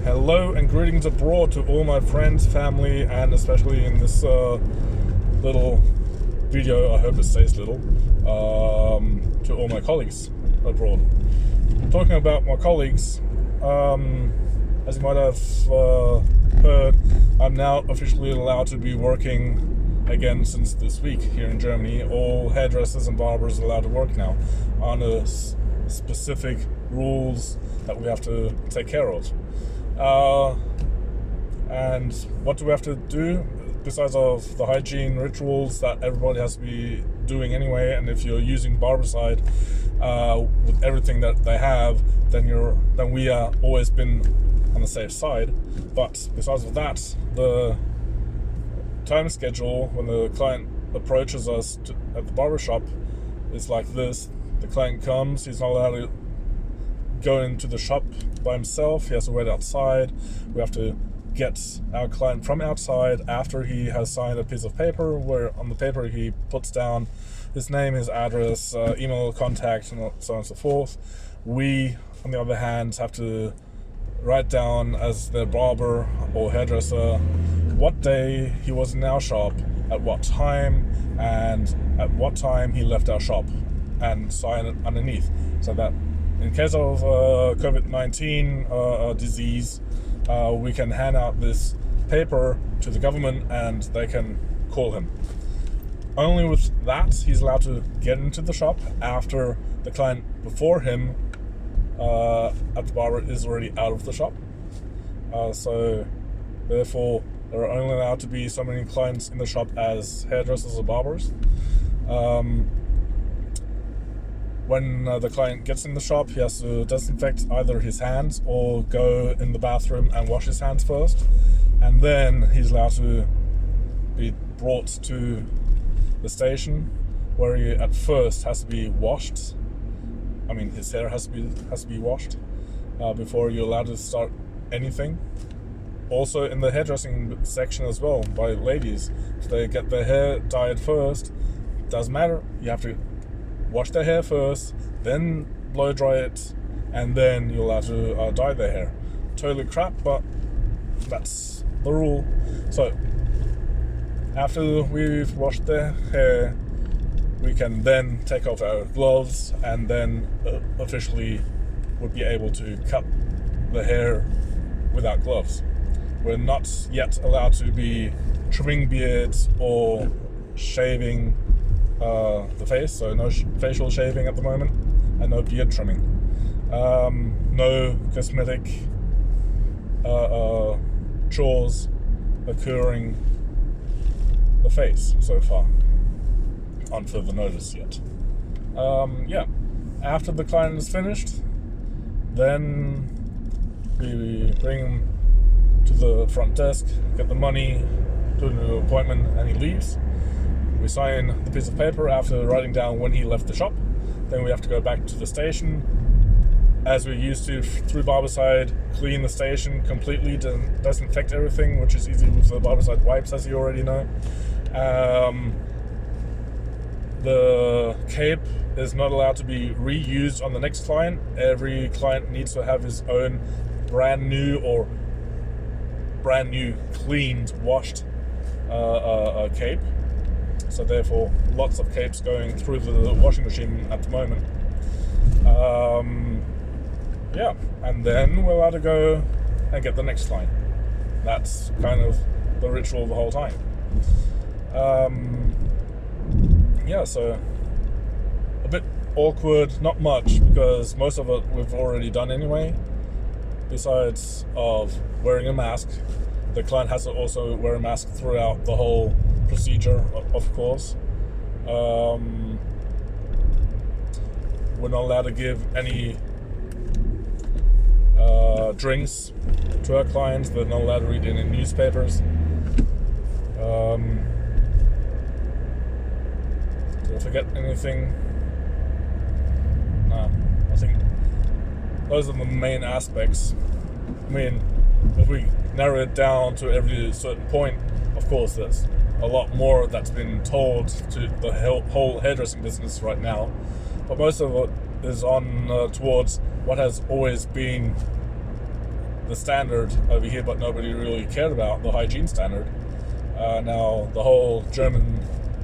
Hello and greetings abroad to all my friends, family, and especially in this little video, I hope it stays little, to all my colleagues abroad. Talking about my colleagues, as you might have heard, I'm now officially allowed to be working again since this week here in Germany. All hairdressers and barbers are allowed to work now under specific rules that we have to take care of. And what do we have to do besides of the hygiene rituals that everybody has to be doing anyway? And if you're using Barbicide with everything that they have, then we are always been on the safe side. But besides of that, the time schedule when the client approaches us at the barbershop is like this. The client comes, he's not allowed to go into the shop by himself, he has to wait outside. We have to get our client from outside after he has signed a piece of paper where on the paper he puts down his name, his address, email contact, and so on and so forth. We, on the other hand, have to write down as the barber or hairdresser what day he was in our shop, at what time, and at what time he left our shop, and sign it underneath, so that in case of Covid19 disease, we can hand out this paper to the government and they can call him. Only with that, he's allowed to get into the shop after the client before him at the barber is already out of the shop. So therefore, there are only allowed to be so many clients in the shop as hairdressers or barbers. When the client gets in the shop, he has to disinfect either his hands or go in the bathroom and wash his hands first. And then he's allowed to be brought to the station where he at first has to be washed. I mean, his hair has to be washed before you're allowed to start anything. Also in the hairdressing section as well, by ladies. If they get their hair dyed first, doesn't matter, you have to wash their hair first, then blow dry it, and then you're allowed to dye their hair. Totally crap, but that's the rule. So after we've washed their hair, we can then take off our gloves and then officially would be able to cut the hair without gloves. We're not yet allowed to be trimming beards or shaving the face, so no facial shaving at the moment, and no beard trimming. No cosmetic chores occurring the face so far, on further notice yet. Yeah, after the client is finished, then we bring him to the front desk, get the money, do an appointment, and he leaves. We sign the piece of paper after writing down when he left the shop. Then we have to go back to the station, as we used to through Barbicide, clean the station completely, disinfect everything, which is easy with the Barbicide wipes, as you already know. The cape is not allowed to be reused on the next client. Every client needs to have his own brand new cleaned, washed cape. So therefore, lots of capes going through the washing machine at the moment. Yeah, and then we're allowed to go and get the next client. That's kind of the ritual the whole time. Yeah, so a bit awkward, not much, because most of it we've already done anyway. Besides of wearing a mask, the client has to also wear a mask throughout the whole procedure, of course. We're not allowed to give any drinks to our clients. They're not allowed to read any newspapers. Did I forget anything? No, I think those are the main aspects. I mean, if we narrow it down to every certain point, of course there's a lot more that's been told to the whole hairdressing business right now, but most of it is on towards what has always been the standard over here, but nobody really cared about the hygiene standard. Now the whole German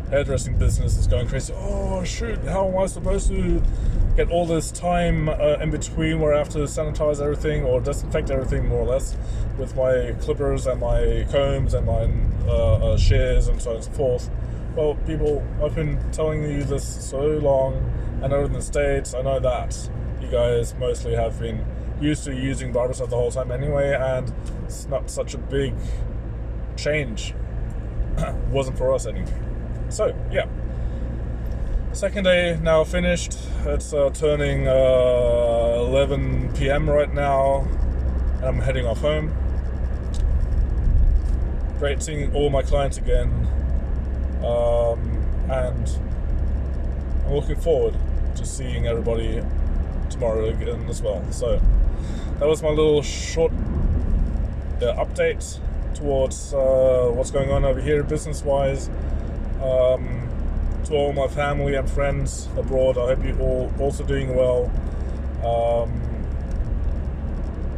hairdressing business is going crazy. Oh shoot, how am I supposed to get all this time in between where I have to sanitize everything or disinfect everything more or less with my clippers and my combs and my shears and so on and so forth? Well, people, I've been telling you this so long. I know in the States, I know that you guys mostly have been used to using Barbicide the whole time anyway, and it's not such a big change. Wasn't for us anyway. So, yeah. Second day now finished. It's turning 11 p.m. right now, and I'm heading off home. Great seeing all my clients again, and I'm looking forward to seeing everybody tomorrow again as well. So that was my little short update towards what's going on over here business-wise. To all my family and friends abroad, I hope you're all also doing well.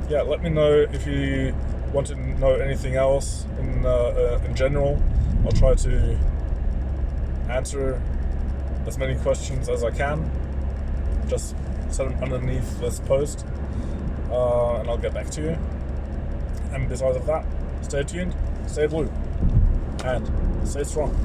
Yeah, let me know if you want to know anything else in general. I'll try to answer as many questions as I can. Just set them underneath this post, and I'll get back to you. And besides of that, stay tuned, stay blue, and stay strong.